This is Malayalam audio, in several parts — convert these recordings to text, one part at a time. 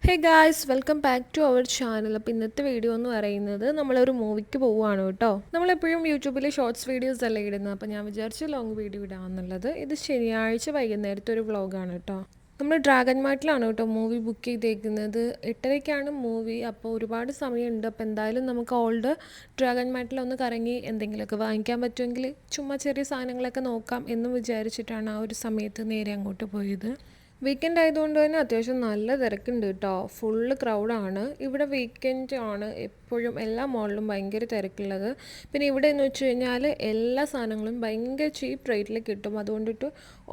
Hey guys welcome back to our channel. അപ്പോൾ ഇന്നത്തെ വീഡിയോ എന്ന് പറയുന്നത് നമ്മളൊരു മൂവിക്ക് പോവുകയാണ് കേട്ടോ. നമ്മളെപ്പോഴും യൂട്യൂബിൽ ഷോർട്സ് വീഡിയോസ് അല്ലേ ഇടുന്നത്. അപ്പോൾ ഞാൻ വിചാരിച്ചു ലോങ് വീഡിയോ ഇടാമെന്നുള്ളത്. ഇത് ശനിയാഴ്ച വൈകുന്നേരത്തെ ഒരു വ്ളോഗാണ് കേട്ടോ. നമ്മൾ ഡ്രാഗൺ മാർട്ടിലാണ് കേട്ടോ മൂവി ബുക്ക് ചെയ്തേക്കുന്നത്. 8:30ക്കാണ് മൂവി. അപ്പോൾ ഒരുപാട് സമയമുണ്ട്. അപ്പോൾ എന്തായാലും നമുക്ക് ഓൾഡ് ഡ്രാഗൺ മാർട്ടിലൊന്ന് കറങ്ങി എന്തെങ്കിലുമൊക്കെ വാങ്ങിക്കാൻ പറ്റുമെങ്കിൽ ചുമ്മാ ചെറിയ സാധനങ്ങളൊക്കെ നോക്കാം എന്ന് വിചാരിച്ചിട്ടാണ് ആ ഒരു സമയത്ത് നേരെ അങ്ങോട്ട് പോയത്. വീക്കെൻഡ് ആയതുകൊണ്ട് തന്നെ അത്യാവശ്യം നല്ല തിരക്കുണ്ട് കേട്ടോ. ഫുള്ള് ക്രൗഡാണ്. ഇവിടെ വീക്കെൻഡ് ആണ് എപ്പോഴും എല്ലാ മോളിലും ഭയങ്കര തിരക്കുള്ളത്. പിന്നെ ഇവിടെ എന്ന് വെച്ച് കഴിഞ്ഞാൽ എല്ലാ സാധനങ്ങളും ഭയങ്കര ചീപ്പ് റേറ്റിൽ കിട്ടും. അതുകൊണ്ടിട്ട്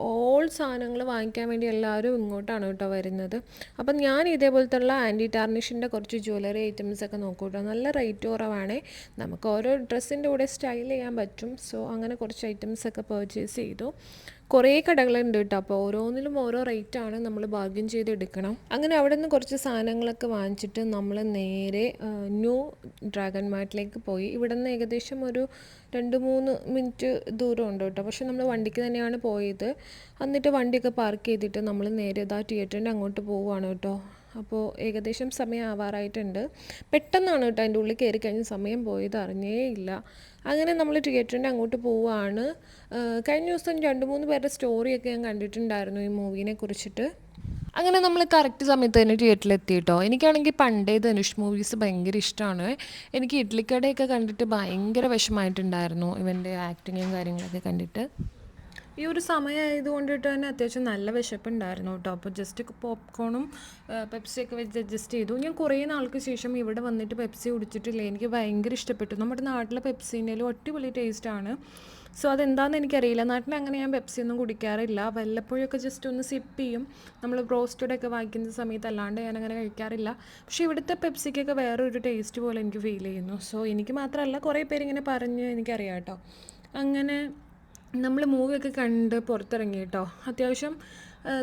ഓൾ സാധനങ്ങൾ വാങ്ങിക്കാൻ വേണ്ടി എല്ലാവരും ഇങ്ങോട്ടാണ് കേട്ടോ വരുന്നത്. അപ്പം ഞാൻ ഇതേപോലത്തുള്ള ആൻറ്റി ടാർണിഷിൻ്റെ കുറച്ച് ജ്വല്ലറി ഐറ്റംസൊക്കെ നോക്കും കേട്ടോ. നല്ല റേറ്റ് കുറവാണേ. നമുക്ക് ഓരോ ഡ്രസ്സിൻ്റെ കൂടെ സ്റ്റൈൽ ചെയ്യാൻ പറ്റും. സോ അങ്ങനെ കുറച്ച് ഐറ്റംസൊക്കെ പർച്ചേസ് ചെയ്തു. കുറേ കടകളുണ്ട് കേട്ടോ. അപ്പോൾ ഓരോന്നിലും ഓരോ റേറ്റാണ്, നമ്മൾ ബാർഗിൻ ചെയ്ത് എടുക്കണം. അങ്ങനെ അവിടെ നിന്ന് കുറച്ച് സാധനങ്ങളൊക്കെ വാങ്ങിച്ചിട്ട് നമ്മൾ നേരെ ന്യൂ ഡ്രാഗൺ മാർട്ടിലേക്ക് പോയി. ഇവിടെ നിന്ന് ഏകദേശം ഒരു 2-3 മിനിറ്റ് ദൂരമുണ്ട് കേട്ടോ. പക്ഷെ നമ്മൾ വണ്ടിക്ക് തന്നെയാണ് പോയത്. എന്നിട്ട് വണ്ടിയൊക്കെ പാർക്ക് ചെയ്തിട്ട് നമ്മൾ നേരെ തിയേറ്ററിൻ്റെ അങ്ങോട്ട് പോവുകയാണ് കേട്ടോ. അപ്പോൾ ഏകദേശം സമയം ആവാറായിട്ടുണ്ട്. പെട്ടെന്നാണ് കേട്ടോ അതിൻ്റെ ഉള്ളിൽ കയറി കഴിഞ്ഞ് സമയം പോയത് അറിഞ്ഞേ ഇല്ല. അങ്ങനെ നമ്മൾ തിയേറ്ററിൻ്റെ അങ്ങോട്ട് പോവുകയാണ്. കഴിഞ്ഞ ദിവസം 2-3 പേരുടെ സ്റ്റോറിയൊക്കെ ഞാൻ കണ്ടിട്ടുണ്ടായിരുന്നു ഈ മൂവീനെ കുറിച്ചിട്ട്. അങ്ങനെ നമ്മൾ കറക്റ്റ് സമയത്ത് തന്നെ തിയേറ്ററിലെത്തി കേട്ടോ. എനിക്കാണെങ്കിൽ പണ്ടേ ധനുഷ് മൂവീസ് ഭയങ്കര ഇഷ്ടമാണ്. എനിക്ക് ഇഡ്ലിക്കടയൊക്കെ കണ്ടിട്ട് ഭയങ്കര വിഷമമായിട്ടുണ്ടായിരുന്നു ഇവൻ്റെ ആക്ടിങ്ങും കാര്യങ്ങളൊക്കെ കണ്ടിട്ട്. ഈ ഒരു സമയമായത് കൊണ്ടിട്ട് തന്നെ അത്യാവശ്യം നല്ല വിശപ്പുണ്ടായിരുന്നു കേട്ടോ. അപ്പോൾ ജസ്റ്റ് പോപ്കോണും പെപ്സിയൊക്കെ വെച്ച് അഡ്ജസ്റ്റ് ചെയ്തു. ഞാൻ കുറേ നാൾക്ക് ശേഷം ഇവിടെ വന്നിട്ട് പെപ്സി കുടിച്ചിട്ടില്ല. എനിക്ക് ഭയങ്കര ഇഷ്ടപ്പെട്ടു. നമ്മുടെ നാട്ടിലെ പെപ്സിൻ്റെലും അടിപൊളി ടേസ്റ്റാണ്. സോ അതെന്താണെന്ന് എനിക്കറിയില്ല. നാട്ടിൽ അങ്ങനെ ഞാൻ പെപ്സി ഒന്നും കുടിക്കാറില്ല. വല്ലപ്പോഴൊക്കെ ജസ്റ്റ് ഒന്ന് സിപ്പ് ചെയ്യും. നമ്മൾ ബ്രോസ്റ്റഡൊക്കെ വാങ്ങിക്കുന്ന സമയത്ത്, അല്ലാണ്ട് ഞാനങ്ങനെ കഴിക്കാറില്ല. പക്ഷേ ഇവിടുത്തെ പെപ്സിക്കൊക്കെ വേറൊരു ടേസ്റ്റ് പോലെ എനിക്ക് ഫീൽ ചെയ്യുന്നു. സോ എനിക്ക് മാത്രമല്ല, കുറേ പേരിങ്ങനെ പറഞ്ഞ് എനിക്കറിയാം കേട്ടോ. അങ്ങനെ നമ്മൾ മൂവിയൊക്കെ കണ്ട് പുറത്തിറങ്ങി കേട്ടോ. അത്യാവശ്യം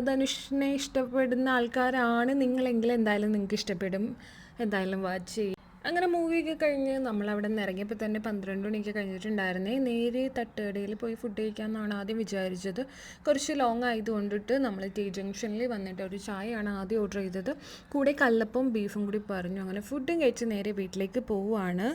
ധനുഷിനെ ഇഷ്ടപ്പെടുന്ന ആൾക്കാരാണ് നിങ്ങളെങ്കിൽ എന്തായാലും നിങ്ങൾക്ക് ഇഷ്ടപ്പെടും. എന്തായാലും വാച്ച് ചെയ്യും. അങ്ങനെ മൂവിയൊക്കെ കഴിഞ്ഞ് നമ്മളവിടെ നിന്ന് ഇറങ്ങിയപ്പോൾ തന്നെ 12 മണിയൊക്കെ കഴിഞ്ഞിട്ടുണ്ടായിരുന്നേ. നേരെ തട്ടുകടയിൽ പോയി ഫുഡ് കഴിക്കാമെന്നാണ് ആദ്യം വിചാരിച്ചത്. കുറച്ച് ലോങ് ആയതുകൊണ്ടിട്ട് നമ്മൾ ടി ജംഗ്ഷനിൽ വന്നിട്ട് ഒരു ചായയാണ് ആദ്യം ഓർഡർ ചെയ്തത്. കൂടെ കല്ലപ്പവും ബീഫും കൂടി പറഞ്ഞു. അങ്ങനെ ഫുഡും കഴിച്ച് നേരെ വീട്ടിലേക്ക് പോവുകയാണ്.